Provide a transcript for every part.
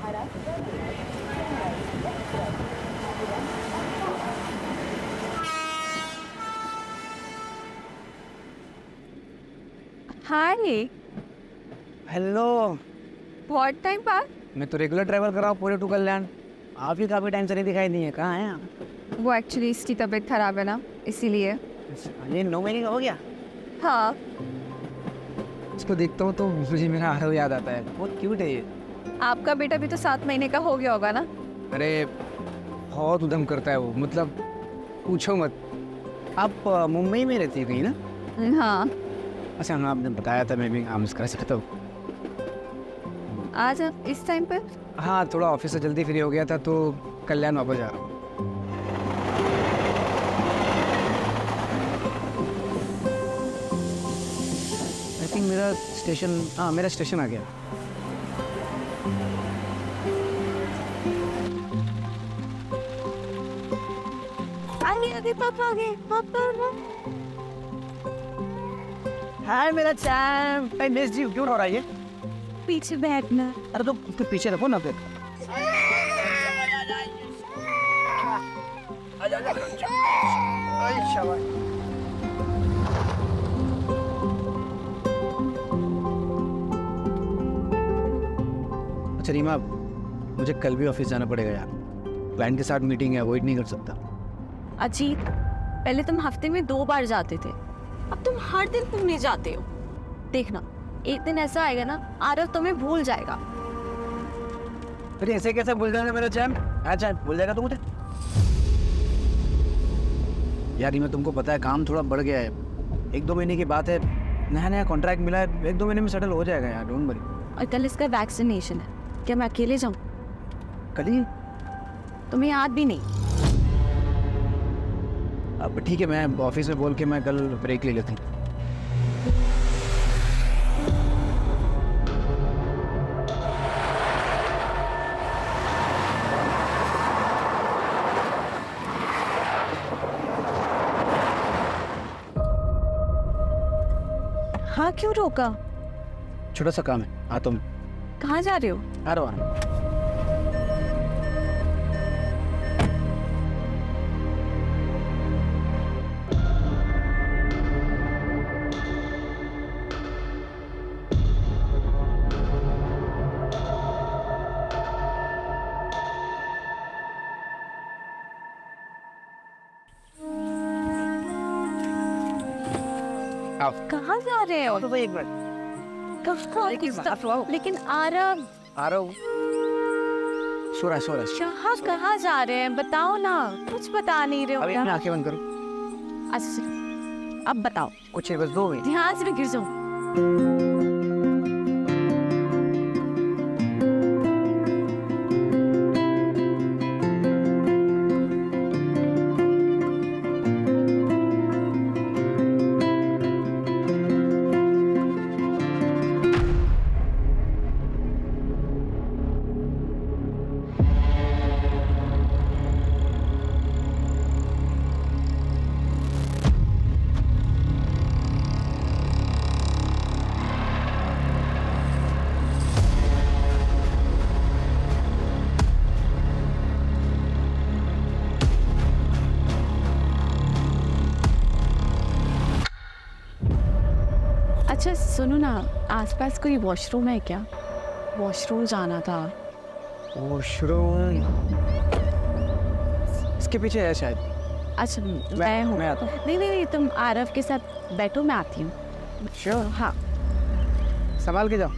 हाय। Hello. बहुत time बाद। मैं तो रेगुलर ट्रैवल कर रहा हूँ पूरे टू कल्याण। आप ही काफ़ी टाइम से नहीं दिखाई दी है, कहाँ हैं आप? वो एक्चुअली इसकी तबीयत खराब है ना, इसीलिए। ये 9 महीने का हो गया। हाँ। इसको देखता हूँ तो मुझे मेरा आरव याद आता है, बहुत क्यूट है ये। आपका बेटा भी तो 7 महीने का हो गया होगा ना? अरे बहुत उधम करता है वो, मतलब पूछो मत। आप मुंबई में रहती थी ना? हाँ। अच्छा हाँ, आपने बताया था, मैं भी काम कर सकता हूँ। आज आप इस टाइम पर? हाँ, थोड़ा ऑफिस से जल्दी फ्री हो गया था तो कल्याण वापस जा रहा हूँ। आई थिंक मेरा स्टेशन, हाँ मेरा स्टेशन आ गया। आगे पापा आ गए। पापा हाय मेरा चैम्प, आई मिस यू। क्यों रो रहा है ये? पीछे बैठना। अरे तो उसके पीछे रखो ना फिर। अच्छा रीमा, मुझे कल भी ऑफिस जाना पड़ेगा यार। क्लाइंट के साथ मीटिंग है, अवॉइड नहीं कर सकता। अजीत, पहले तुम हफ्ते में 2 बार जाते थे, अब तुम हर दिन घूमने जाते हो। देखना, एक दिन ऐसा आएगा ना, आरव तुम्हें भूल जाएगा। अरे ऐसे कैसे भूल जाएगा मेरा चैम्प? अच्छा भूल जाएगा तो मुझे यार। रीमा तुमको पता है काम थोड़ा बढ़ गया है, 1-2 महीने की बात है। नया नया कॉन्ट्रैक्ट मिला है, 1-2 महीने में सेटल हो जाएगा यार, डोंट वरी। और कल इसका वैक्सीनेशन है, क्या मैं अकेले जाऊं? कल ही? तुम्हें याद भी नहीं? अब ठीक है, मैं ऑफिस में बोल के मैं कल ब्रेक ले लेता हूँ। हाँ, क्यों रोका? छोटा सा काम है, आता हूँ। कहाँ जा रहे हो? आ रहा हूँ। कहाँ जा रहे हो? तो एक मिनट। लेकिन आरव। आ रहा हूँ। शोरा शोरा। कहाँ जा रहे हैं, बताओ ना। कुछ बता नहीं रहे हो अभी क्या? अपनी आंखें बंद करो। अच्छा, अब बताओ। कुछ नहीं, बस 2 मिनट। ध्यान से गिर जाऊं। अच्छा सुनो ना, आसपास कोई वॉशरूम है क्या? वॉशरूम जाना था। वॉशरूम इसके पीछे है शायद। अच्छा मैं हूँ। मैं आता हूँ। नहीं, तुम आरव के साथ बैठो, मैं आती हूँ। श्योर। हाँ। संभाल के जाओ।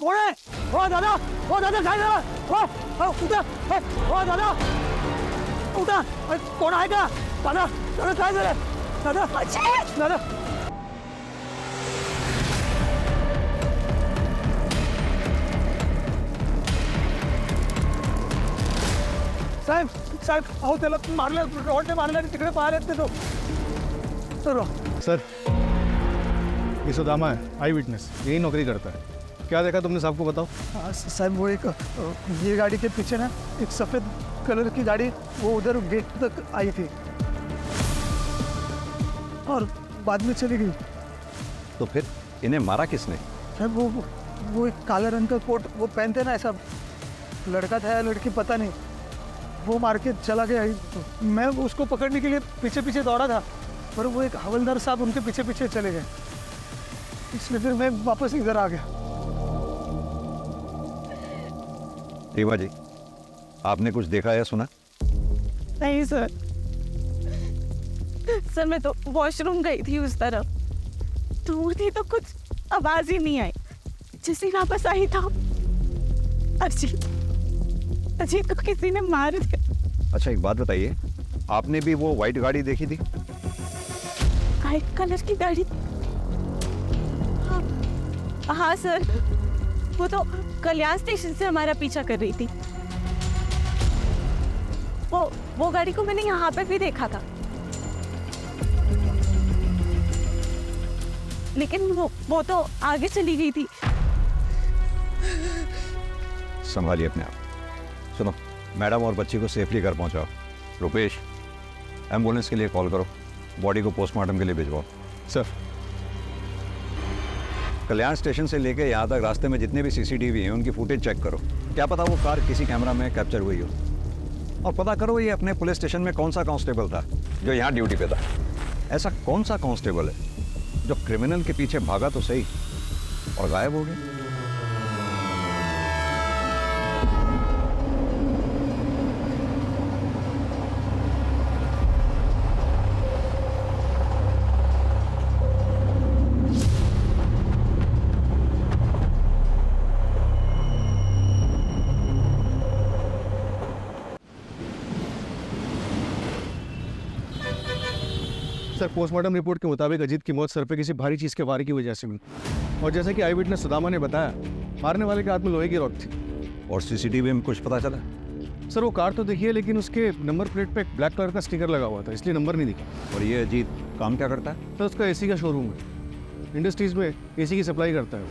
कौन है? ओ दादा, ओ दादा खाई ना। ओ उठा, ओ दादा उठा। कौन आएगा? दादा दादा खाई दे। दादा दादा। साहेब साहेब, अहो त्याला मारलं, रॉडने मारलं, तिकडे पाहायला येते तो. सर, ये सुदामा है, आई विटनेस, यही नौकरी करता है. क्या देखा तुमने, साहब को बताओ। हाँ साहब, वो एक ये गाड़ी के पीछे ना एक सफ़ेद कलर की गाड़ी वो उधर गेट तक आई थी और बाद में चली गई। तो फिर इन्हें मारा किसने? साहब वो एक काले रंग का कोट वो पहनते ना, ऐसा लड़का था या लड़की पता नहीं, वो मार के चला गया। मैं उसको पकड़ने के लिए पीछे पीछे दौड़ा था, पर वो एक हवलदार साहब उनके पीछे पीछे चले गए, इसलिए फिर मैं वापस इधर आ गया। रीवा जी, आपने कुछ देखा या सुना? नहीं सर, सर मैं तो वॉशरूम गई थी उस तरफ, दूर थी तो कुछ आवाज ही नहीं आई। जिसे वापस आई था अजीत को किसी ने मार दिया। अच्छा एक बात बताइए, आपने भी वो वाइट गाड़ी देखी थी? वाइट कलर की गाड़ी? हाँ सर, वो तो कल्याण स्टेशन से हमारा पीछा कर रही थी। वो गाड़ी को मैंने यहाँ पे भी देखा था, लेकिन वो तो आगे चली गई थी। संभालिए अपने आप। सुनो, मैडम और बच्ची को सेफली घर पहुंचाओ। रुपेश, एम्बुलेंस के लिए कॉल करो, बॉडी को पोस्टमार्टम के लिए भिजवाओ। सर। कल्याण स्टेशन से लेके यहाँ तक रास्ते में जितने भी सीसीटीवी हैं उनकी फुटेज चेक करो, क्या पता वो कार किसी कैमरा में कैप्चर हुई हो। और पता करो ये अपने पुलिस स्टेशन में कौन सा कांस्टेबल था जो यहाँ ड्यूटी पे था। ऐसा कौन सा कांस्टेबल है जो क्रिमिनल के पीछे भागा तो सही और गायब हो गया। सर, पोस्टमार्टम रिपोर्ट के मुताबिक अजीत की मौत सर पे किसी भारी चीज़ के वार की वजह से हुई, और जैसे कि आई विटनेस सुदामा ने बताया, मारने वाले के हाथ में लोहे की रॉड थी। और सीसीटीवी में कुछ पता चला? सर वो कार तो देखिए, लेकिन उसके नंबर प्लेट पे एक ब्लैक कलर का स्टिकर लगा हुआ था, इसलिए नंबर नहीं दिखा। और ये अजीत काम क्या करता है? सर उसका एसी का शोरूम है, इंडस्ट्रीज़ में एसी की सप्लाई करता है।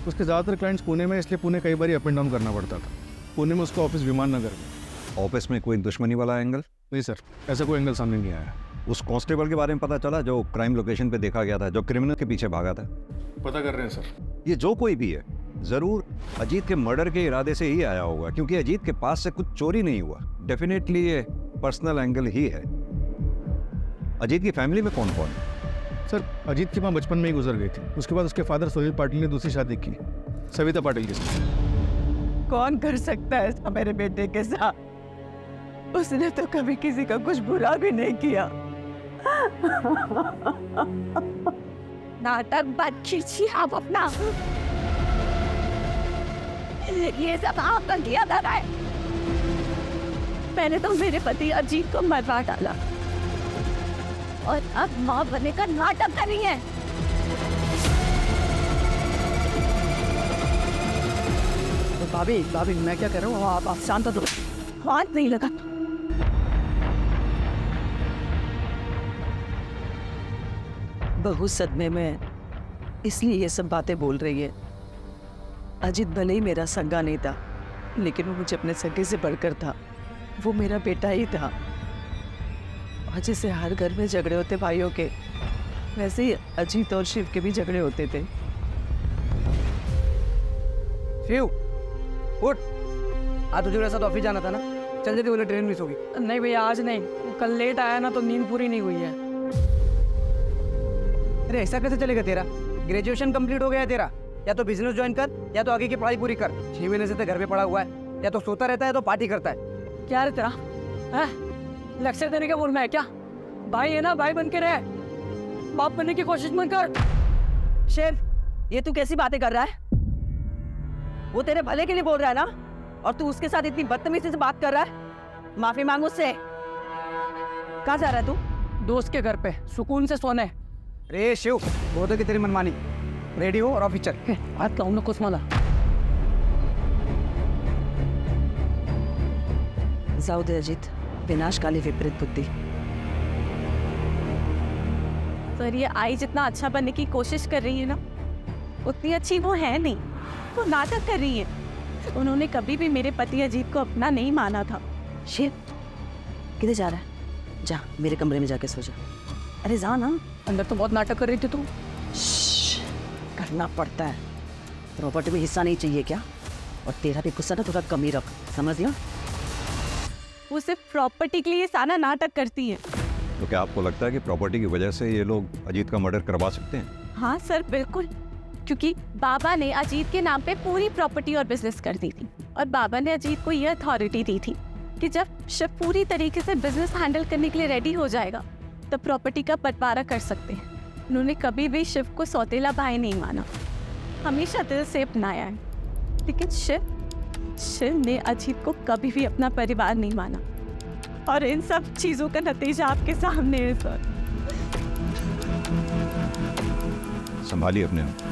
उसके ज़्यादातर क्लाइंट्स पुणे में, इसलिए पुणे कई बार अप एंड डाउन करना पड़ता था। पुणे में उसका ऑफिस विमान नगर में। ऑफिस में कोई दुश्मनी वाला एंगल? नहीं सर, ऐसा कोई एंगल सामने नहीं आया। उस कांस्टेबल के बारे में पता चला जो क्राइम लोकेशन पे देखा गया था, जो क्रिमिनल के पीछे भागा था? पता कर रहे हैं सर। ये जो कोई भी है जरूर अजीत के मर्डर के इरादे से ही आया होगा, क्योंकि अजीत के पास से कुछ चोरी नहीं हुआ। डेफिनेटली ये पर्सनल एंगल ही है। अजीत की फैमिली में कौन कौन है? सर अजीत की माँ बचपन में ही गुजर गई थी, उसके बाद उसके फादर सुनील पाटिल ने दूसरी शादी की, सविता पाटिल के साथ। कौन कर सकता है ऐसा मेरे बेटे के साथ? उसने तो कभी किसी का कुछ बुरा भी नहीं किया। नाटक बंद कीजिए आप अपना, ये सब आपका किया जा रहा है। मैंने तो मेरे पति अजीत को मरवा डाला और अब माँ बनने का नाटक कर रही है। भाभी मैं क्या कर रहा हूँ, आप शांत हो। हाथ नहीं लगा। बहू सदमे में इसलिए ये सब बातें बोल रही है। अजीत भले ही मेरा सगा नहीं था, लेकिन वो मुझे अपने सगे से बढ़कर था। वो मेरा बेटा ही था। और जैसे हर घर में झगड़े होते भाइयों के, वैसे ही अजीत और शिव के भी झगड़े होते थे। शिव उठ, आज तुझे मेरे साथ ऑफिस जाना था ना, चल जल्दी, बोले ट्रेन मिस होगी। नहीं भैया आज नहीं, कल लेट आया ना तो नींद पूरी नहीं हुई है। अरे ऐसा कैसे चलेगा तेरा? ग्रेजुएशन कंप्लीट हो गया है तेरा, या तो बिजनेस ज्वाइन कर या तो आगे की पढ़ाई पूरी कर। 6 महीने से तो घर पे पड़ा हुआ है, या तो सोता रहता है तो पार्टी करता है। क्या रे तेरा है? लेक्चर देने का बोल में है क्या? भाई है ना, भाई बन के रहे, बाप बनने की कोशिश मत कर। शिव, ये तू कैसी बातें कर रहा है? वो तेरे भले के लिए बोल रहा है ना, और तू उसके साथ इतनी बदतमीजी से बात कर रहा है। माफी मांग उससे। कहाँ जा रहा है तू? दोस्त के घर पे सुकून से सोने। अरे शिव, वो तो कि तेरी मनमानी, रेडी हो और ऑफिस चल। हाथ लाऊं ना कुछ माला। जाऊ दे अजीत, विनाशकाली विपरीत बुद्धि। सर ये आई जितना अच्छा बनने की कोशिश कर रही है ना, उतनी अच्छी वो है नहीं। वो नाटक कर रही है। उन्होंने कभी भी मेरे पति अजीत को अपना नहीं माना था। शिव किधर जा रहा है? जा मेरे कमरे में जाके सो जा। अरे जा ना। अंदर तो बहुत नाटक कर रही थी तू। श्श्श, करना पड़ता है। प्रॉपर्टी में हिस्सा नहीं चाहिए क्या? और तेरा भी गुस्सा ना थोड़ा कम ही रख, समझ लिया? वो सिर्फ प्रॉपर्टी के लिए सारा नाटक करती है। तो क्या आपको लगता है कि प्रॉपर्टी की वजह से ये लोग अजीत का मर्डर करवा सकते हैं? हाँ सर, बिल्कुल। क्योंकि बाबा ने अजीत के नाम पे पूरी प्रॉपर्टी और बिजनेस कर दी थी, और बाबा ने अजीत को ये अथॉरिटी दी थी कि जब शिव पूरी तरीके से बिजनेस हैंडल करने के लिए रेडी हो जाएगा तब प्रॉपर्टी का बंटवारा कर सकते हैं। उन्होंने कभी भी शिव को सौतेला भाई नहीं माना, हमेशा दिल से अपनाया है। लेकिन शिव ने अजीत को कभी भी अपना परिवार नहीं माना, और इन सब चीजों का नतीजा आपके सामने है सर। संभालिए अपने आप।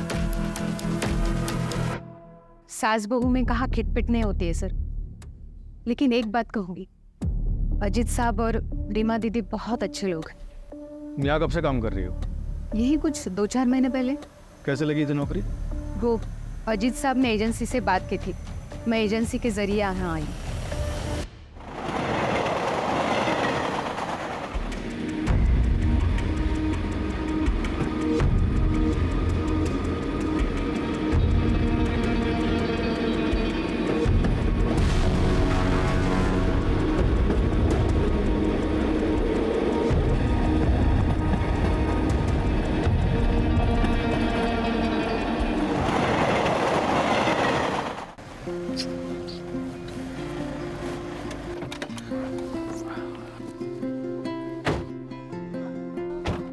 सास बहू में कहा खिटपिट नहीं होती है सर, लेकिन एक बात कहूंगी, अजीत साहब और रीमा दीदी बहुत अच्छे लोग हैं। यहाँ कब से काम कर रही हो? यही कुछ 2-4 महीने पहले। कैसे लगी थी नौकरी? वो अजीत साहब ने एजेंसी से बात की थी, मैं एजेंसी के जरिए यहाँ आई।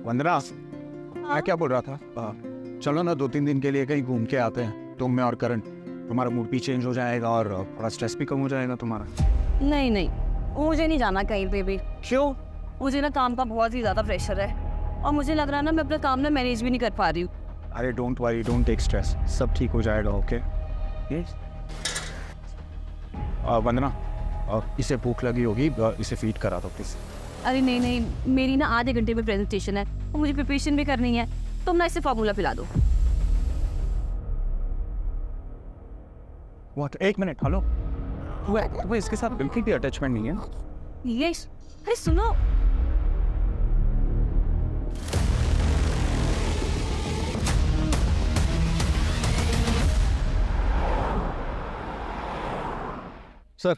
वंदना, मैं क्या बोल रहा था, चलो ना 2-3 दिन के लिए कहीं घूम के आते हैं, तुम मैं और करण। तुम्हारा मूड भी चेंज हो जाएगा और थोड़ा स्ट्रेस भी कम हो जाएगा तुम्हारा। नहीं नहीं, मुझे नहीं जाना कहीं पे भी। क्यों? मुझे ना काम का बहुत ही ज़्यादा प्रेशर है, और मुझे लग रहा है ना मैं अपना काम ना मैनेज भी नहीं कर पा रही हूँ। अरे don't worry, don't take stress, सब ठीक हो जाएगा। ओके वंदना, इसे भूख लगी होगी, इसे फीड करा दो प्लीज। अरे नहीं नहीं, मेरी ना आधे घंटे में प्रेजेंटेशन है और मुझे प्रिपरेशन भी करनी है, तुम ना इसे फार्मूला पिला दो। व्हाट? 1 minute, hello. तुम्हें इसके साथ बिल्कुल भी अटैचमेंट नहीं है? यस, अरे सुनो। सर,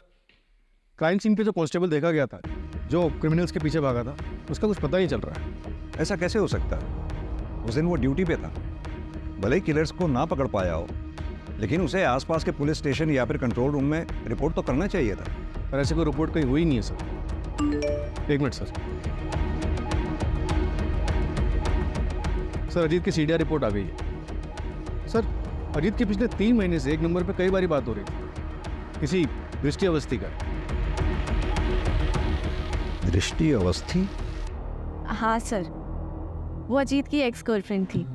क्राइम सीन पे जो कांस्टेबल देखा गया था, जो क्रिमिनल्स के पीछे भागा था, उसका कुछ पता नहीं चल रहा है। ऐसा कैसे हो सकता है? उस दिन वो ड्यूटी पे था, भले ही किलर्स को ना पकड़ पाया हो, लेकिन उसे आसपास के पुलिस स्टेशन या फिर कंट्रोल रूम में रिपोर्ट तो करना चाहिए था। पर ऐसे कोई रिपोर्ट कहीं हुई नहीं है sir. 1 minute sir. Sir, Ajit की सीडीआर रिपोर्ट आ गई है। सर, अजीत के पिछले 3 महीने से 1 नंबर पे कई बारी बात हो रही थी, किसी दृष्टि अवस्थी का। दृष्टि अवस्थी? हाँ सर, वो अजीत की एक्स गर्लफ्रेंड थी।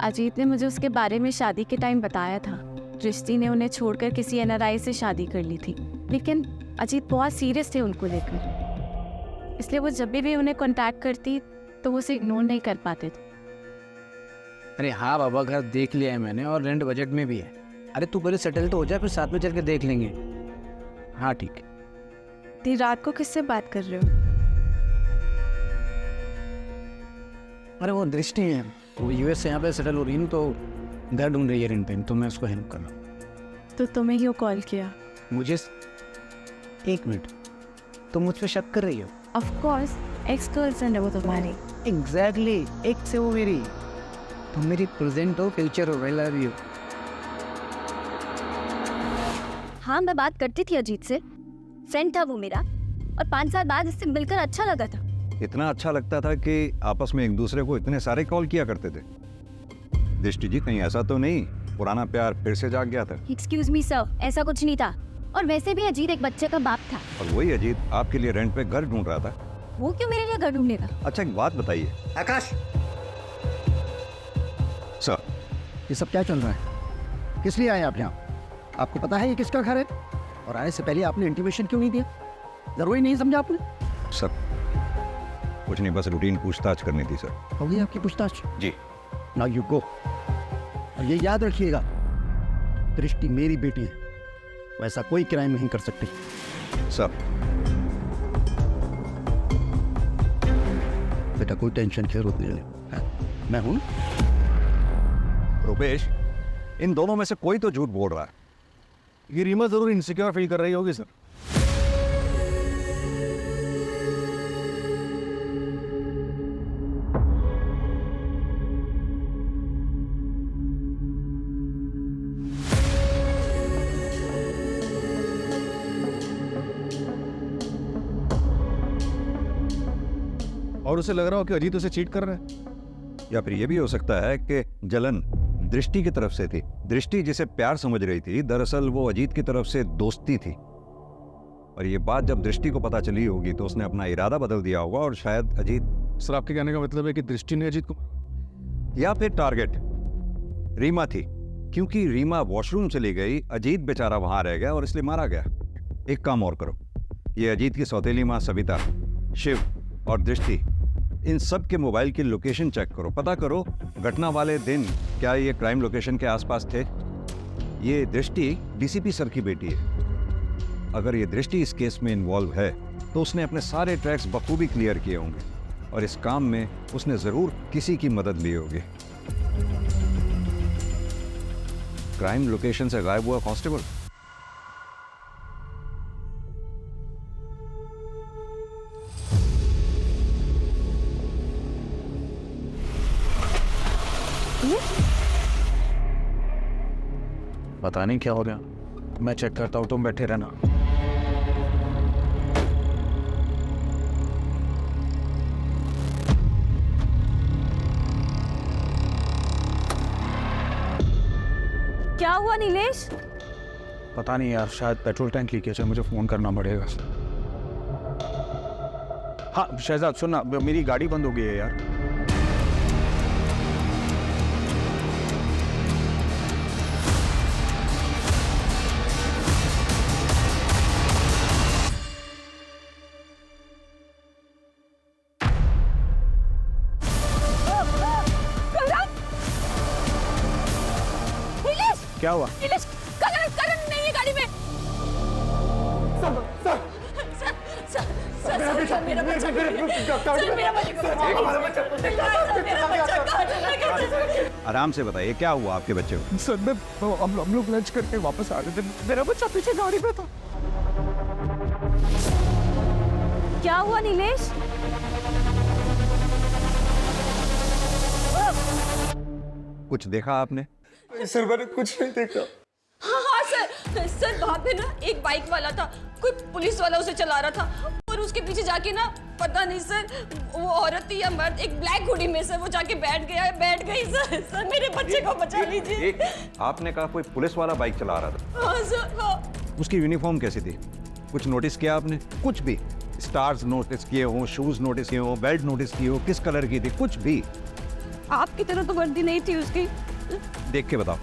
अजीत ने मुझे उसके बारे में शादी के टाइम बताया था। दृष्टि ने उन्हें छोड़कर किसी एनआरआई से शादी कर ली थी, लेकिन अजीत बहुत सीरियस थे उनको लेकर, इसलिए वो जब भी उन्हें कांटेक्ट करती तो वो उसे इग्नोर नहीं कर पाते थे। अरे हाँ बाबा, घर देख लिया है मैंने और रेंट बजट में भी है। अरे तू पहले सेटल तो हो जाए, फिर साथ में चल के देख लेंगे। हाँ ठीक है। इतनी रात को किससे बात कर रहे हो? अरे वो दृष्टि है, वो यूएस से यहाँ पे सेटल हो रही है, तो घर ढूंढ रही है रेंट पे, तो मैं उसको हेल्प कर रहा हूँ। तो तुम्हें क्यों कॉल किया? मुझे 1 मिनट, तुम मुझ पर शक कर रही हो? ऑफ कोर्स, एक्स गर्लफ्रेंड है वो तुम्हारी। एग्जैक्टली, एक से वो मेरी। तुम मेरी प्रेजेंट हो, फ्यूचर हो। I love you. हाँ, मैं बात करती थी अजीत से, फ्रेंड था वो मेरा, और 5 साल बाद इससे मिलकर अच्छा लगा था। इतना अच्छा लगता था कि आपस में एक दूसरे को इतने सारे कॉल किया करते थे। दृष्टि जी, कहीं ऐसा तो नहीं पुराना प्यार फिर से जाग गया था? एक्सक्यूज मी सर, ऐसा कुछ नहीं था, और वैसे भी अजीत एक बच्चे का बाप था। और वही अजीत आपके लिए रेंट पे घर ढूंढ रहा था। वो क्यों मेरे लिए घर ढूंढेगा? अच्छा, एक बात बताइए। आकाश सर, ये सब क्या चल रहा है? किस लिए आए आप यहाँ? आपको पता है ये किसका घर है? और आने से पहले आपने इंटीमेशन क्यों नहीं दिया? जरूरी नहीं समझा आपने? सर कुछ नहीं, बस रूटीन पूछताछ करनी थी सर। हो गई आपकी पूछताछ? जी। Now you go. और ये याद रखिएगा, दृष्टि मेरी बेटी है, वैसा कोई क्राइम नहीं कर सकती। सर, बेटा कोई टेंशन क्यों होती है, मैं हूं ना। रुपेश, इन दोनों में से कोई तो झूठ बोल रहा है। ये रीमा जरूर इनसिक्योर फील कर रही होगी सर। और उसे लग रहा हो कि अजीत उसे चीट कर रहा है। या फिर यह भी हो सकता है कि जलन दृष्टि की तरफ से थी। दृष्टि जिसे प्यार समझ रही थी, दरअसल वो अजीत की तरफ से दोस्ती थी। और ये बात जब दृष्टि को पता चली होगी तो उसने अपना इरादा बदल दिया होगा और शायद अजीत। सर, आपके कहने का मतलब है कि दृष्टि ने अजीत को, या फिर टारगेट रीमा थी, क्योंकि रीमा वॉशरूम चली गई, अजीत बेचारा वहां रह गया और इसलिए मारा गया। एक काम और करो, ये अजीत की सौतेली माँ सविता, शिव और दृष्टि, इन सब के मोबाइल की लोकेशन चेक करो। पता करो घटना वाले दिन क्या ये क्राइम लोकेशन के आसपास थे। ये दृष्टि डीसीपी सर की बेटी है। अगर ये दृष्टि इस केस में इन्वॉल्व है तो उसने अपने सारे ट्रैक्स बखूबी क्लियर किए होंगे और इस काम में उसने जरूर किसी की मदद ली होगी। क्राइम लोकेशन से गायब हुआ कांस्टेबल। पता नहीं क्या हो गया, मैं चेक करता हूँ, तुम बैठे रहना। क्या हुआ नीलेश? पता नहीं यार, शायद पेट्रोल टैंक लीकेज है, मुझे फोन करना पड़ेगा। हाँ शहजाद सुनना, मेरी गाड़ी बंद हो गई है यार। क्या हुआ? करण नहीं है गाड़ी में। आराम से बताइए क्या हुआ आपके बच्चे को? सर हम लोग लंच करके वापस आ रहे थे, मेरा बच्चा पीछे गाड़ी पे था। क्या हुआ नीलेश? कुछ देखा आपने? सर मैंने कुछ नहीं देखा। हाँ सर वहाँ पे ना एक बाइक वाला था, कोई पुलिस वाला उसे चला रहा था और उसके पीछे जाके ना पता नहीं सर वो औरत थी या मर्द, एक ब्लैक हुडी में से वो जाके बैठ गई सर मेरे बच्चे को बचा लीजिए। आपने कहा कोई पुलिस वाला बाइक चला रहा था? हाँ सर हाँ। उसकी यूनिफॉर्म कैसी थी? कुछ नोटिस किया आपने? कुछ भी स्टार्स नोटिस किए हो, शूज नोटिस किए हो, बेल्ट नोटिस की हो, किस कलर की थी, कुछ भी? आपकी तरह तो वर्दी नहीं थी उसकी। देख के बताओ।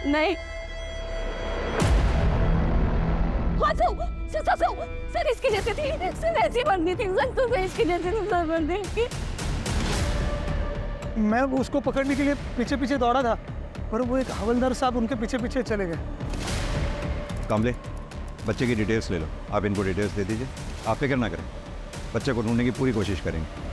नहीं। सर इसकी जैसे थी, सर ऐसी वर्दी थी, सर इसकी जैसे थी, सर वर्दी इसकी। मैं उसको पकड़ने के लिए पीछे पीछे दौड़ा था, पर वो एक हवलदार साहब उनके पीछे पीछे चले गए। कमले, बच्चे की डिटेल्स ले लो, आप इनको डिटेल्स दे दीजिए। आप फिक्र ना करें, बच्चे को ढूंढने की पूरी कोशिश करेंगे।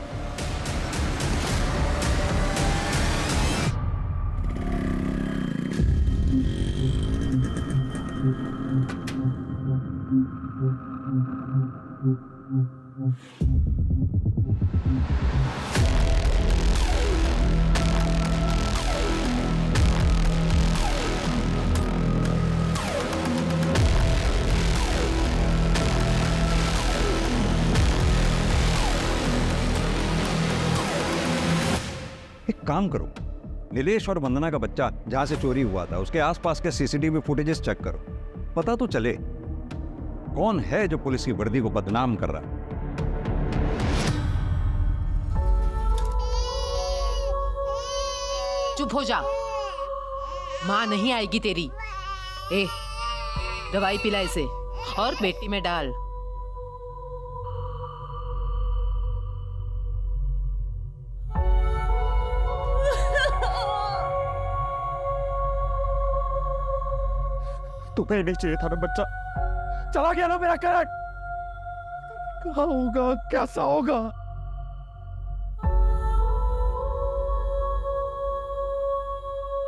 एक काम करो, नीलेश और वंदना का बच्चा जहां से चोरी हुआ था उसके आसपास के सीसीटीवी फुटेजेस चेक करो। पता तो चले कौन है जो पुलिस की वर्दी को बदनाम कर रहा है। चुप हो जा, माँ नहीं आएगी तेरी। ए, दवाई पिला इसे और पेटी में डाल। तुम्हें नहीं चाहिए था ना बच्चा। चला गया ना मेरा करण। क्या होगा, कैसा होगा?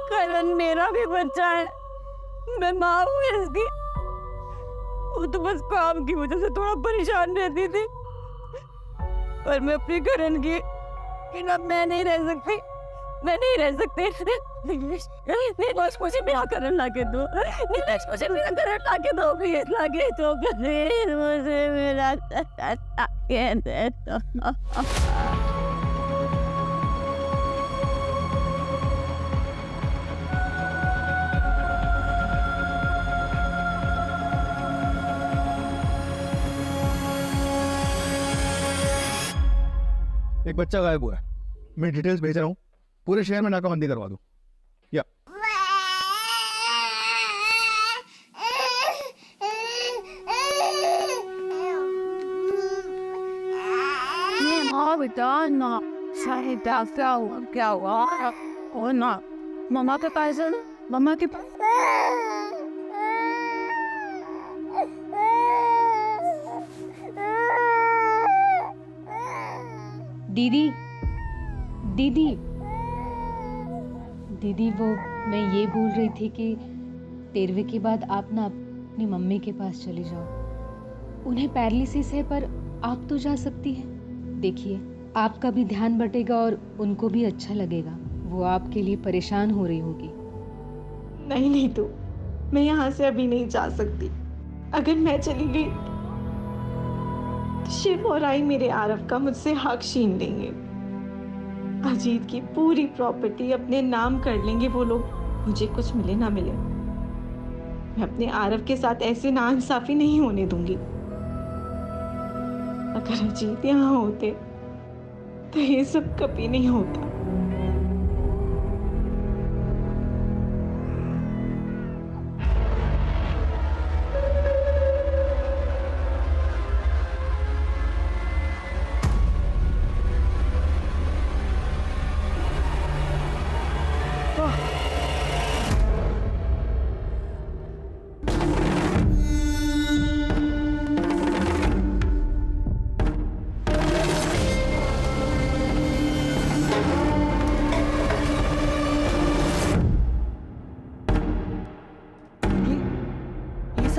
करण मेरा भी बच्चा है, मैं माँ हूँ इसकी। वो तो बस काम की वजह से थोड़ा परेशान रहती थी, पर मैं अपने करण की बिना मैं नहीं रह सकती, मैं नहीं रह सकती। नीलेश मुझे मेरा करण ला के दो, नीलेश मुझे मेरा करण ला के दो, प्लीज ला के दो, प्लीज मुझे मेरा करण ला के दे दो। एक बच्चा गायब हुआ है, मैं डिटेल्स भेज रहा हूँ, पूरे शहर में नाकाबंदी करवा दूँ। या हाँ बेटा ना, सारे क्या हुआ, क्या हुआ? और ना मम्मा के पास है ना, मम्मा के पास। दीदी दीदी दीदी, वो मैं ये बोल रही थी कि 13वीं के बाद आप ना अपनी मम्मी के पास चले जाओ। उन्हें पैरालिसिस है, पर आप तो जा सकती हैं। देखिए, आपका भी ध्यान बटेगा और उनको भी अच्छा लगेगा। वो आपके लिए परेशान हो रही होगी। नहीं तो मैं यहाँ से अभी नहीं जा सकती। अगर मैं चली गई, शिव और आई मेरे आरव का मुझसे हक छीन लेंगे। अजीत की पूरी प्रॉपर्टी अपने नाम कर लेंगे वो लोग, मुझे कुछ मिले ना मिले। मैं अपने आरव के साथ ऐसी नाइंसाफी नहीं होने दूंगी। अगर अजीत यहाँ होते तो ये सब कभी नहीं होता।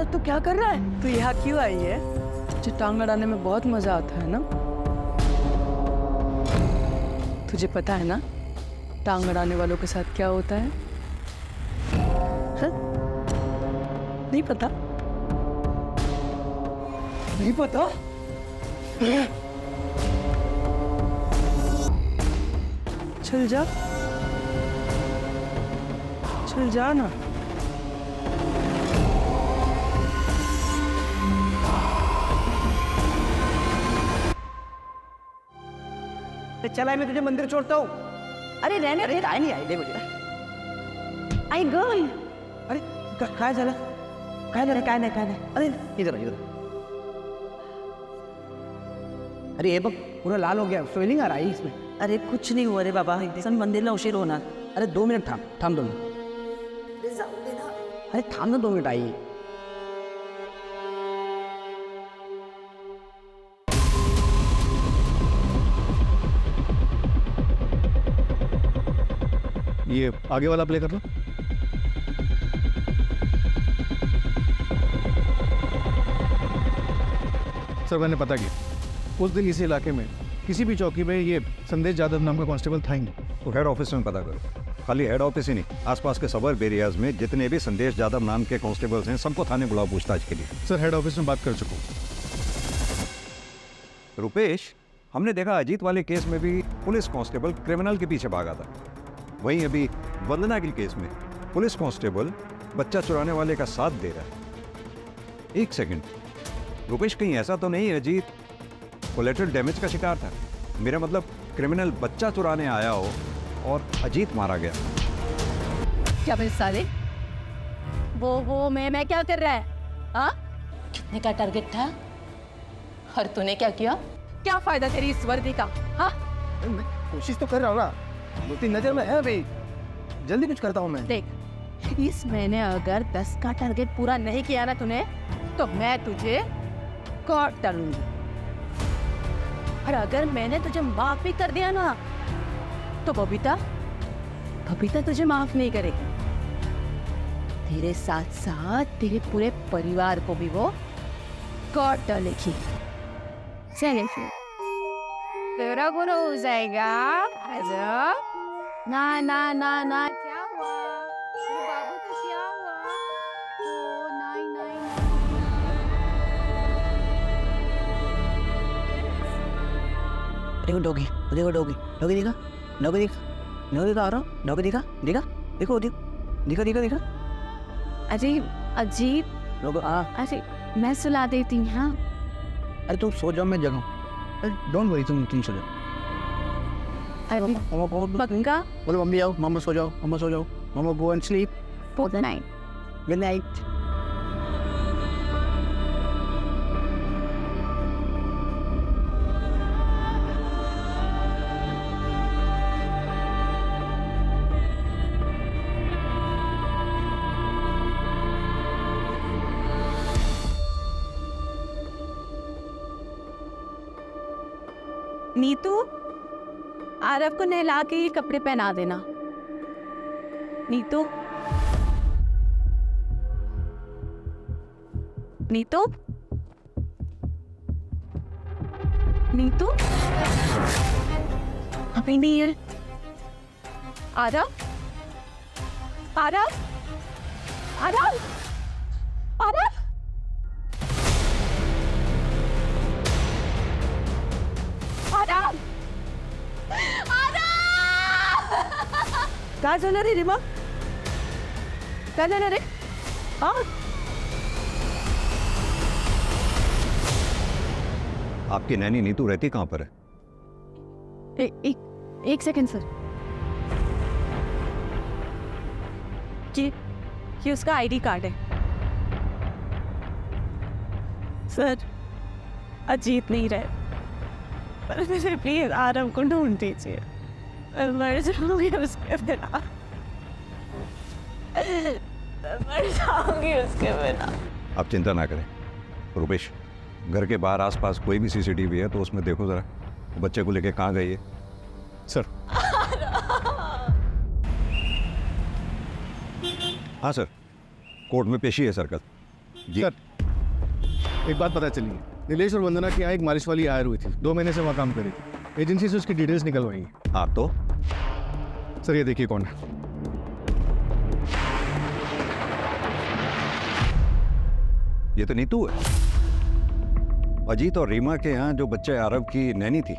तो क्या कर रहा है? तू यहाँ क्यों आई है? तुझे टांग अड़ाने में बहुत मजा आता है ना? तुझे पता है ना टांग अड़ाने वालों के साथ क्या होता है? हा? नहीं पता? नहीं पता? चल जा, चल जा ना। चला मैं तुझे मंदिर छोड़ता हूँ। अरे रहने दे, नहीं आई दे मुझे। आई गर्ल, अरे काय झालं? काय नाही। अरे इधर इधर। अरे ये बघ पूरा लाल हो गया, स्वेलिंग आ रहा है इसमें। अरे कुछ नहीं हुआ रे बाबा, सन मंदिरला उशीर होणार। अरे 2 मिनट थांब 2 मिनट। अरे थांब ना 2 मिनट आई। ये आगे वाला प्ले कर लो। सर मैंने पता किया, उस दिन इस इलाके में किसी भी चौकी में ये संदेश यादव नाम का कांस्टेबल था ही नहीं। तो हेड ऑफिस में पता करो, खाली हेड ऑफिस ही नहीं, आसपास के सबर्ब एरियाज में जितने भी संदेश यादव नाम के कांस्टेबल्स हैं सबको थाने बुलाओ पूछताछ के लिए। सर हेड ऑफिस में बात कर चुका हूँ। रुपेश, हमने देखा अजीत वाले केस में भी पुलिस कांस्टेबल क्रिमिनल के पीछे भागा था, वहीं अभी वंदना के केस में पुलिस कांस्टेबल बच्चा चुराने वाले का साथ दे रहा है। एक सेकंड रुपेश, कहीं ऐसा तो नहीं अजीत कोलेटरल डैमेज का शिकार था? मेरा मतलब क्रिमिनल बच्चा चुराने आया हो और अजीत मारा गया। क्या भाई साले, वो मैं क्या कर रहा है? हाँ, कितने का टारगेट था और तूने क्या किया? क्या फायदा तेरी इस वर्दी का? हाँ, मैं कोशिश तो कर रहा हूँ ना, 2-3 नजर में है अभी, जल्दी कुछ करता हूँ मैं। देख इस महीने अगर 10 का टारगेट पूरा नहीं किया ना तूने, तो मैं तुझे काट डालूंगी। और अगर मैंने तुझे माफ भी कर दिया ना, तो बबीता तुझे माफ नहीं करेगी। तेरे साथ साथ तेरे पूरे परिवार को भी वो काट डालेगी। चलिए फिर तेरा गुना हो जाएगा। ना ना ना ना, क्या हुआ मेरे बाबू को, क्या हुआ? ओ नहीं नहीं देखो डॉगी, देखो डॉगी, डॉगी दिखा, डॉगी दिखा, डॉगी दिखा आ रहा हूँ, डॉगी दिखा, दिखा, देखो दिखा, दिखा, दिखा। अजीब डॉगी अरे मैं सुला देती हूँ। हाँ अरे तुम सो जाओ, मैं जगाऊँ। डोंट वरी, तुम सो जाओ। बंगा बोलो मम्मी आओ, मम्मा सो जाओ, मम्मा सो जाओ, मम्मा go and sleep, good night. Good night. Neetu, Aarav को नहला के ये कपड़े पहना देना। नीतू, नीतू, नीतू, अभी नहीं है। आरव, आरव, आरव, आरव, आरव, काय झालं रे रिमा? काय झालं रे? हा? आपकी नैनी नीतू रहती कहाँ पर है? एक सेकंड सर। ये उसका आईडी कार्ड है सर। अजीत नहीं रहे, पर मुझे प्लीज आरव को ढूंढ दीजिए। मैं मर जाऊंगी उसके बिना, मर जाऊंगी उसके बिना। आप चिंता ना करें रुपेश, घर के बाहर आसपास कोई भी सीसीटीवी है तो उसमें देखो जरा, बच्चे को लेके कहाँ गई है। सर। हाँ सर, कोर्ट में पेशी है सर कल। जी सर, एक बात पता चली है, नीलेश और वंदना की यहाँ एक मालिश वाली हायर हुई थी, 2 महीने से वहाँ काम कर रही थी। एजेंसी से उसकी डिटेल्स निकलवाई है। हाँ तो सर ये देखिए कौन है। ये तो नीतू है। अजीत और रीमा के यहाँ जो बच्चे आरव की नैनी थी,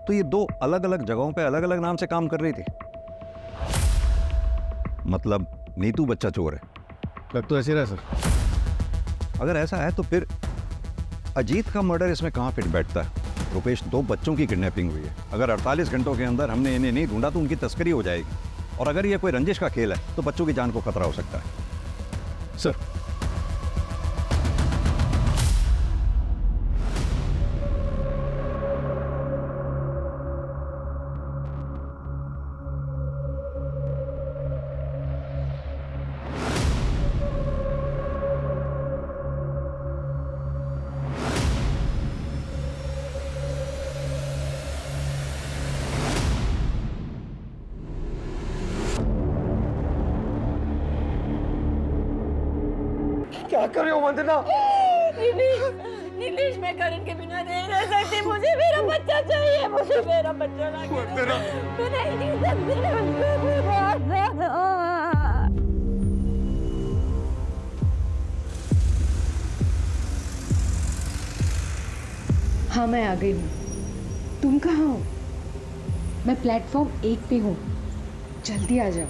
तो ये 2 अलग अलग जगहों पे अलग अलग नाम से काम कर रही थी। मतलब नीतू बच्चा चोर है। लग तो ऐसे रहा सर। अगर ऐसा है तो फिर अजीत का मर्डर इसमें कहाँ फिट बैठता है? रुपेश, 2 बच्चों की किडनैपिंग हुई है। अगर 48 घंटों के अंदर हमने इन्हें नहीं ढूंढा तो उनकी तस्करी हो जाएगी, और अगर ये कोई रंजिश का खेल है तो बच्चों की जान को खतरा हो सकता है। सर क्या कर रहे हो वंदना? नीलेश, मैं करण के बिना नहीं रह सकती। मुझे मेरा बच्चा चाहिए, मुझे मेरा बच्चा चाहिए। मैं नहीं जी सकती। हाँ मैं आ गई हूँ। तुम कहाँ हो? मैं प्लेटफॉर्म 1 पे हूँ, जल्दी आ जाओ।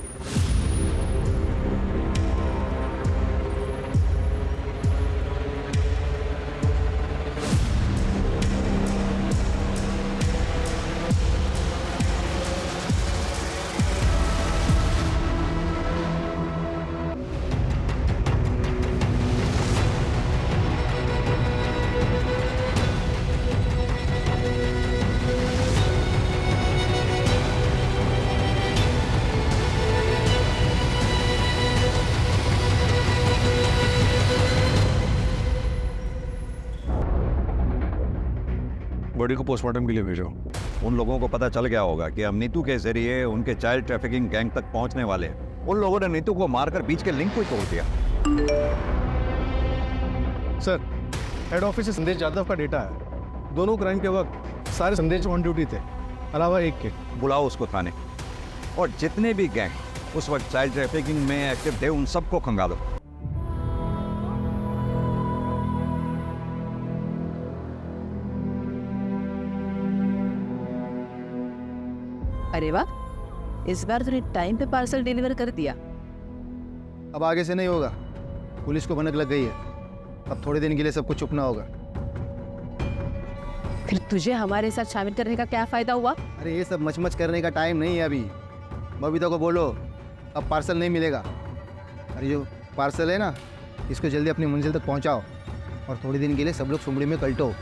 बॉडी को पोस्टमार्टम के लिए भेजो। उन लोगों को पता चल गया होगा कि हम नीतू के जरिए उनके चाइल्ड ट्रैफिकिंग गैंग तक पहुंचने वाले हैं। उन लोगों ने नीतू को मारकर बीच के लिंक को ही तोड़ दिया। सर, हेड ऑफिस से संदेश यादव का डेटा है। दोनों क्राइम के वक्त सारे संदेश ऑन ड्यूटी थे, अलावा एक के। बुलाओ उसको थाने, और जितने भी गैंग उस वक्त चाइल्ड ट्रैफिकिंग में एक्टिव थे उन सबको खंगालो। अरे वाह, इस बार तूने टाइम पे पार्सल डिलीवर कर दिया। अब आगे से नहीं होगा, पुलिस को भनक लग गई है। अब थोड़े दिन के लिए सबको चुपना होगा। फिर तुझे हमारे साथ शामिल करने का क्या फायदा हुआ? अरे ये सब मचमच करने का टाइम नहीं है अभी। बबीता को बोलो अब पार्सल नहीं मिलेगा। अरे जो पार्सल है ना, इसको जल्दी अपनी मंजिल तक पहुंचाओ, और थोड़े दिन के लिए सब लोग सुमड़ी में कल्टो।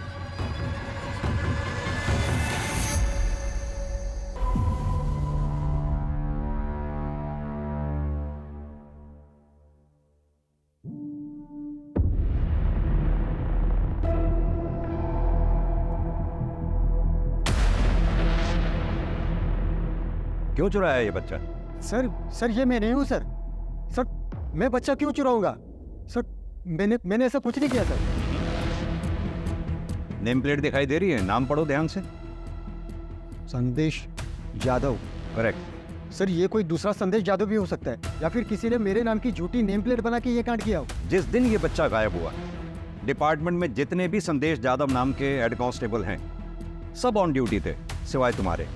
क्यों चुराया ये बच्चा? सर ये मैं नहीं हूँ सर। सर मैं बच्चा क्यों चुराऊंगा? सर मैंने ऐसा कुछ नहीं किया सर। नेम प्लेट दिखाई दे रही है, नाम पढ़ो ध्यान से। संदेश यादव। करेक्ट। सर ये कोई दूसरा संदेश यादव भी हो सकता है, या फिर किसी ने मेरे नाम की झूठी नेम प्लेट बना के ये कांड किया हो। जिस दिन ये बच्चा गायब हुआ, डिपार्टमेंट में जितने भी संदेश यादव नाम के हेड कांस्टेबल हैं, सब ऑन ड्यूटी थे सिवाय तुम्हारे।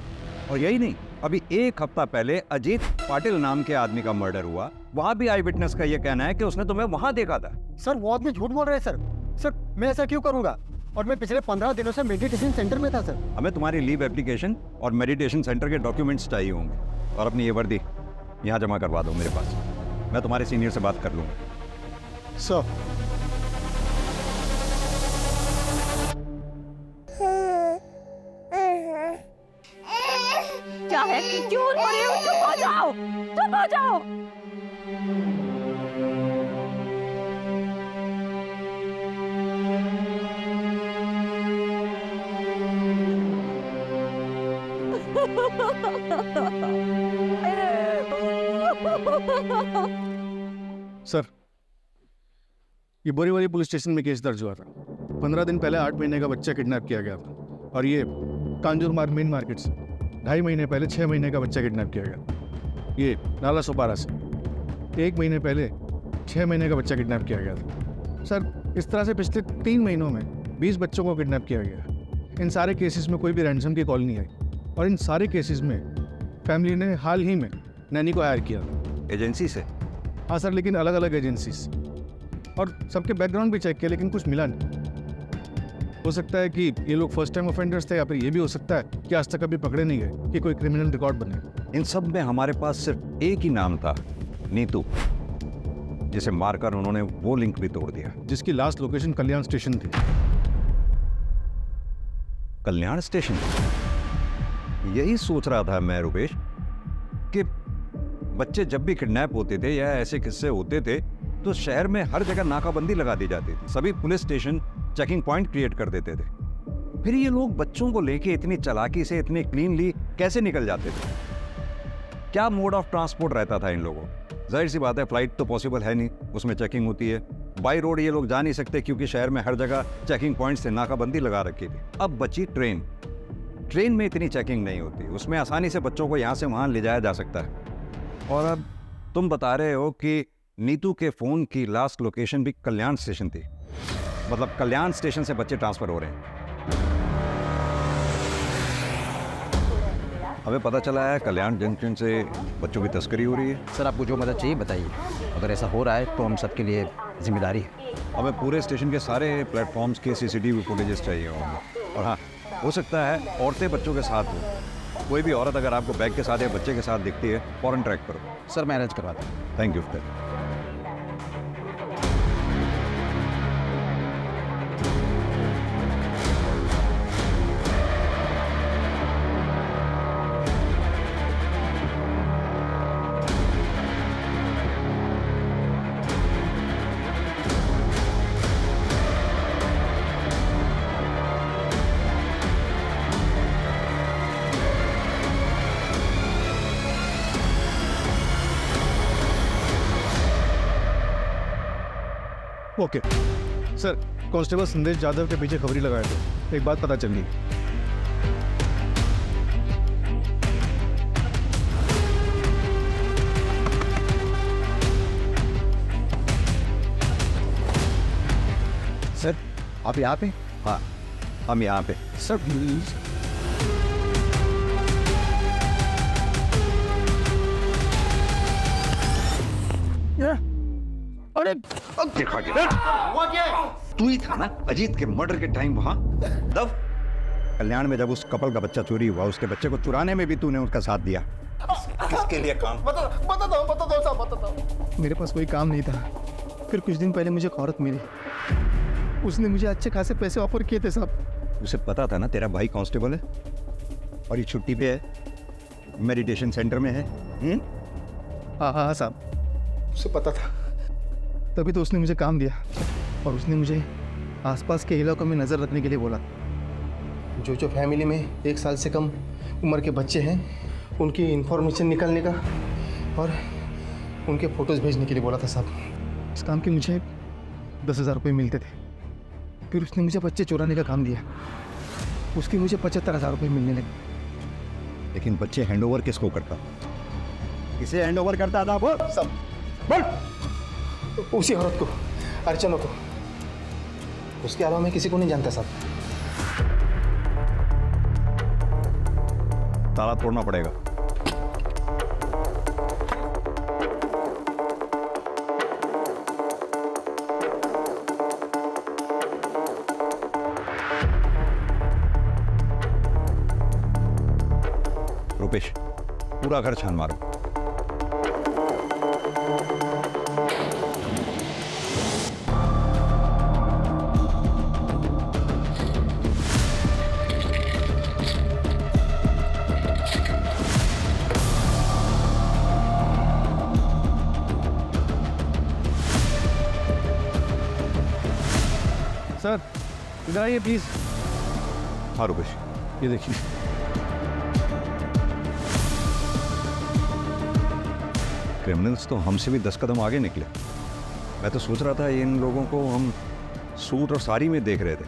और यही नहीं, अभी एक हफ्ता पहले अजीत पाटिल नाम के आदमी का मर्डर हुआ, वहां भी आई विटनेस का यह कहना है कि उसने तुम्हें वहां देखा था। सर वो आदमी झूठ बोल रहे हैं सर। सर मैं ऐसा क्यों करूंगा? और मैं पिछले 15 दिनों से मेडिटेशन सेंटर में था सर। हमें तुम्हारी लीव एप्लीकेशन और मेडिटेशन सेंटर के डॉक्यूमेंट्स चाहिए होंगे, और अपनी ये वर्दी यहाँ जमा करवा दो मेरे पास। मैं तुम्हारे सीनियर से बात कर लूँगा। सर क्या है? क्यों रो रहे हो? चुप हो जाओ, चुप हो जाओ। सर, ये बोरीवली पुलिस स्टेशन में केस दर्ज हुआ था। 15 दिन पहले 8 महीने का बच्चा किडनैप किया गया था, और ये कांजूर मार्ग मेन मार्केट से 2.5 महीने पहले 6 महीने का बच्चा किडनैप किया गया। ये नाला सोपारा से 1 महीने पहले 6 महीने का बच्चा किडनैप किया गया था। सर, इस तरह से पिछले 3 महीनों में 20 बच्चों को किडनैप किया गया। इन सारे केसेस में कोई भी रैंसम की कॉल नहीं आई, और इन सारे केसेस में फैमिली ने हाल ही में नैनी को हायर किया। एजेंसी से? हाँ सर, लेकिन अलग अलग एजेंसी से, और सबके बैकग्राउंड भी चेक किया, लेकिन कुछ मिला नहीं। हो सकता है कि ये लोग फर्स्ट टाइम ऑफेंडर्स थे, या फिर ये भी हो सकता है कि आज तक कभी पकड़े नहीं गए कि कोई क्रिमिनल रिकॉर्ड बने। इन सब में हमारे पास सिर्फ एक ही नाम था, नीतू, जिसे मारकर उन्होंने वो लिंक भी तोड़ दिया, जिसकी लास्ट लोकेशन कल्याण स्टेशन थी। कल्याण स्टेशन? यही सोच रहा था मैं रुपेश, कि बच्चे जब भी किडनैप होते थे या ऐसे किस्से होते थे, तो शहर में हर जगह नाकाबंदी लगा दी जाती थी। सभी police station checking point create कर देते थे। फिर ये लोग बच्चों को लेके इतनी चालाकी से, इतने क्लीनली कैसे निकल जाते थे? क्या मोड ऑफ ट्रांसपोर्ट रहता था इन लोगों? जाहिर सी बात है, फ्लाइट तो पॉसिबल है नहीं, उसमें चेकिंग होती है। बाई रोड ये लोग जा नहीं सकते, क्योंकि शहर में हर जगह चेकिंग पॉइंट से नाकाबंदी लगा रखी थी। अब बची ट्रेन। ट्रेन में इतनी चेकिंग नहीं होती, उसमें आसानी से बच्चों को यहाँ से वहाँ ले जाया जा सकता है। और अब तुम बता रहे हो कि नीतू के फ़ोन की लास्ट लोकेशन भी कल्याण स्टेशन थी, मतलब कल्याण स्टेशन से बच्चे ट्रांसफ़र हो रहे हैं। हमें पता चला है कल्याण जंक्शन से बच्चों की तस्करी हो रही है। सर, आपको जो मदद चाहिए बताइए। अगर ऐसा हो रहा है तो हम सबके लिए जिम्मेदारी है। हमें पूरे स्टेशन के सारे प्लेटफॉर्म्स के CCTV फुटेजेस चाहिए होंगे। और हाँ, हो सकता है औरतें बच्चों के साथ हो। कोई भी औरत अगर आपको बैग के साथ या बच्चे के साथ दिखती है, फ़ौरन ट्रैक करो। सर, मैं अरेंज करवाता हूँ। Thank you sir. Okay sir, constable संदेश जाधव के पीछे खबरी लगाए थे, एक बात पता चल गई। सर आप यहाँ पे? हाँ, हम यहाँ पे। Sir please. अरे अब देखा गया। हुआ क्या है? तू ही था ना अजीत के मर्डर के टाइम वहां? दब कल्याण में जब उस कपल का बच्चा चोरी हुआ, उसके बच्चे को चुराने में भी तूने उसका साथ दिया। किसके लिए काम? बता दो। मेरे पास कोई काम नहीं था। फिर कुछ दिन पहले मुझे एक औरत मिली, उसने मुझे अच्छे खासे पैसे ऑफर किए थे साहब। उसे पता था ना तेरा भाई कांस्टेबल है और ये छुट्टी पे है, मेडिटेशन सेंटर में है। हाँ साहब, उसे पता था, तभी तो उसने मुझे काम दिया। और उसने मुझे आसपास के इलाकों में नज़र रखने के लिए बोला। जो फैमिली में 1 साल से कम उम्र के बच्चे हैं, उनकी इंफॉर्मेशन निकालने का और उनके फ़ोटोज़ भेजने के लिए बोला था साहब। इस काम के मुझे 10,000 रुपये मिलते थे। फिर उसने मुझे बच्चे चुराने का काम दिया, उसके मुझे 75,000 रुपये मिलने लगे। लेकिन बच्चे हैंडओवर किसको करता? किसे हैंडओवर करता था वो? सब बोल। उसी औरत को, अर्चना को। उसके अलावा मैं किसी को नहीं जानता साहब। ताला तोड़ना पड़ेगा। रुपेश, पूरा घर छान मारो। सर इधर आइए प्लीज। हाँ रुपेश, ये देखिए। क्रिमिनल्स तो हमसे भी 10 कदम आगे निकले। मैं तो सोच रहा था इन लोगों को हम सूट और साड़ी में देख रहे थे,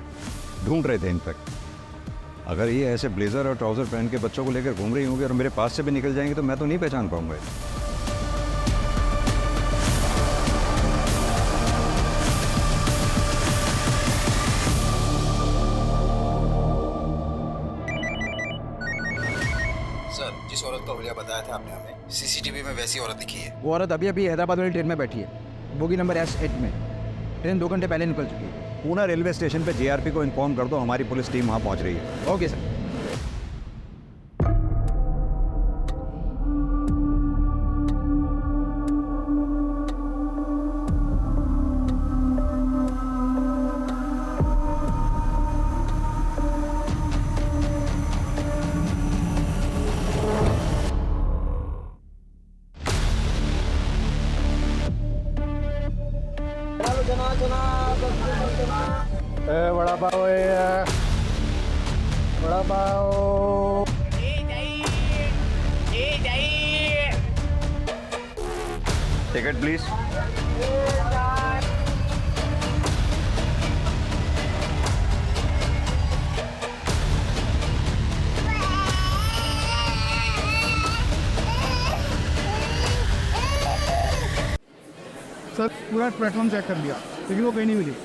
ढूंढ रहे थे। इनफैक्ट अगर ये ऐसे ब्लेजर और ट्राउजर पहन के बच्चों को लेकर घूम रही होंगे और मेरे पास से भी निकल जाएंगे तो मैं तो नहीं पहचान पाऊंगा। सर, जिस औरत का हुलिया बताया था आपने हमें, सीसीटीवी में वैसी औरत दिखी है। वो औरत अभी अभी हैदराबाद वाली ट्रेन में बैठी है, बोगी नंबर S8 में। ट्रेन 2 घंटे पहले निकल चुकी है। पूना रेलवे स्टेशन पे जीआरपी को इन्फॉर्म कर दो, हमारी पुलिस टीम वहां पहुंच रही है। Okay sir. बड़ा पाव है, vada pav. Ticket please. Sir पूरा प्लेटफॉर्म चेक कर लिया, लेकिन वो कहीं नहीं मिली।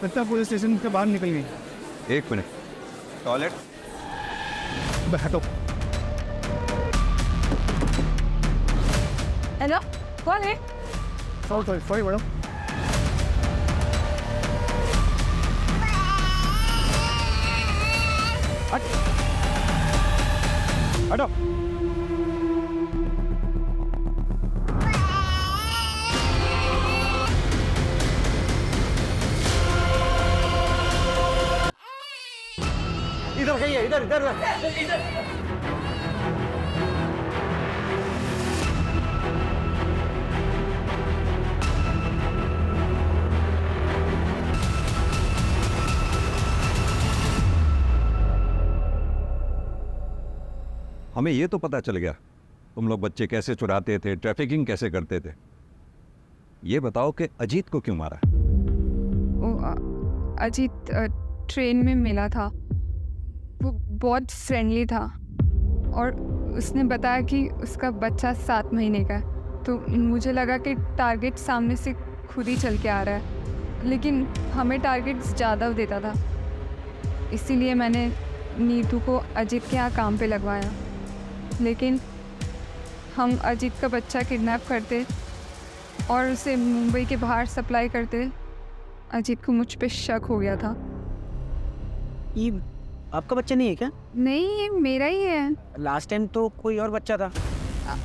लगता है पुलिस स्टेशन से बाहर निकल गई। 1 मिनट, टॉयलेट। बैठो। हेलो, कौन है? Sorry madam. हटो। इधर खाइए, इधर इधर हमें ये तो पता चल गया तुम लोग बच्चे कैसे चुराते थे, ट्रैफिकिंग कैसे करते थे। ये बताओ कि अजीत को क्यों मारा? अजीत ट्रेन में मिला था। वो बहुत फ्रेंडली था और उसने बताया कि उसका बच्चा 7 महीने का है। तो मुझे लगा कि टारगेट सामने से खुद ही चल के आ रहा है, लेकिन हमें टारगेट्स ज़्यादा देता था। इसीलिए मैंने नीतू को अजीत के यहाँ काम पे लगवाया। लेकिन हम अजीत का बच्चा किडनैप करते और उसे मुंबई के बाहर सप्लाई करते। अजीत को मुझ पे शक हो गया था। ये आपका बच्चा नहीं है क्या? नहीं, ये मेरा ही है। लास्ट टाइम तो कोई और बच्चा था।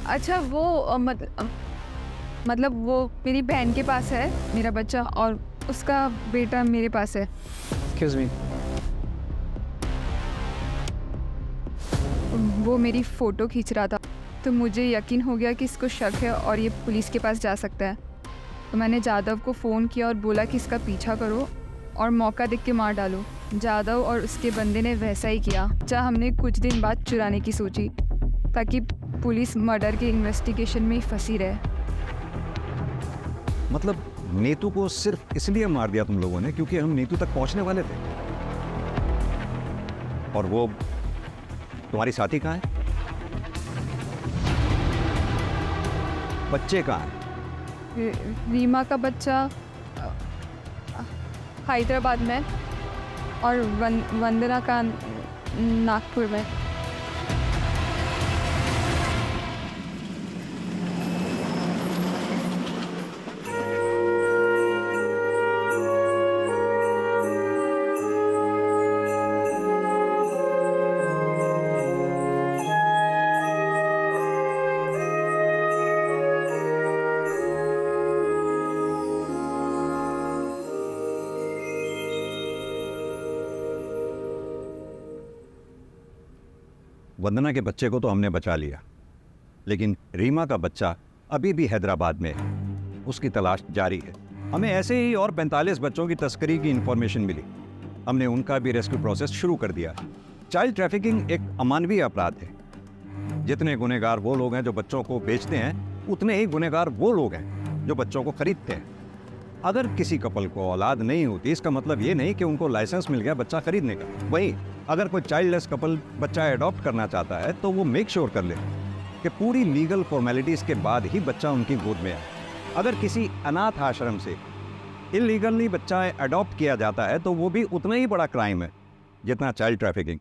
अच्छा, वो मतलब वो मेरी बहन के पास है मेरा बच्चा, और उसका बेटा मेरे पास है। Excuse me. वो मेरी फ़ोटो खींच रहा था, तो मुझे यकीन हो गया कि इसको शक है और ये पुलिस के पास जा सकता है। तो मैंने जादव को फ़ोन किया और बोला कि इसका पीछा करो और मौका देख के मार डालो। जादव और उसके बंदे ने वैसा ही किया। हमने कुछ दिन बाद चुराने की सोची ताकि पुलिस मर्डर के इन्वेस्टिगेशन में ही फंसी रहे। मतलब नीतू को सिर्फ इसलिए मार दिया तुम लोगों ने क्योंकि हम नीतू तक पहुंचने वाले थे? और वो तुम्हारी साथी कहाँ है? बच्चे कहाँ हैं? रीमा का बच्चा हैदराबाद में और वंदना का नागपुर में। वंदना के बच्चे को तो हमने बचा लिया, लेकिन रीमा का बच्चा अभी भी हैदराबाद में है। उसकी तलाश जारी है। हमें ऐसे ही और 45 बच्चों की तस्करी की इंफॉर्मेशन मिली। हमने उनका भी रेस्क्यू प्रोसेस शुरू कर दिया। चाइल्ड ट्रैफिकिंग एक अमानवीय अपराध है। जितने गुनहगार वो लोग हैं जो बच्चों को बेचते हैं, उतने ही गुनहगार वो लोग हैं जो बच्चों को खरीदते हैं। अगर किसी कपल को औलाद नहीं होती, इसका मतलब ये नहीं कि उनको लाइसेंस मिल गया बच्चा खरीदने का। वहीं अगर कोई चाइल्डलेस कपल बच्चा अडॉप्ट करना चाहता है तो वो मेक श्योर कर ले कि पूरी लीगल फॉर्मेलिटीज के बाद ही बच्चा उनकी गोद में आए। अगर किसी अनाथ आश्रम से इलीगली बच्चा अडॉप्ट किया जाता है तो वो भी उतना ही बड़ा क्राइम है जितना चाइल्ड ट्रैफिकिंग।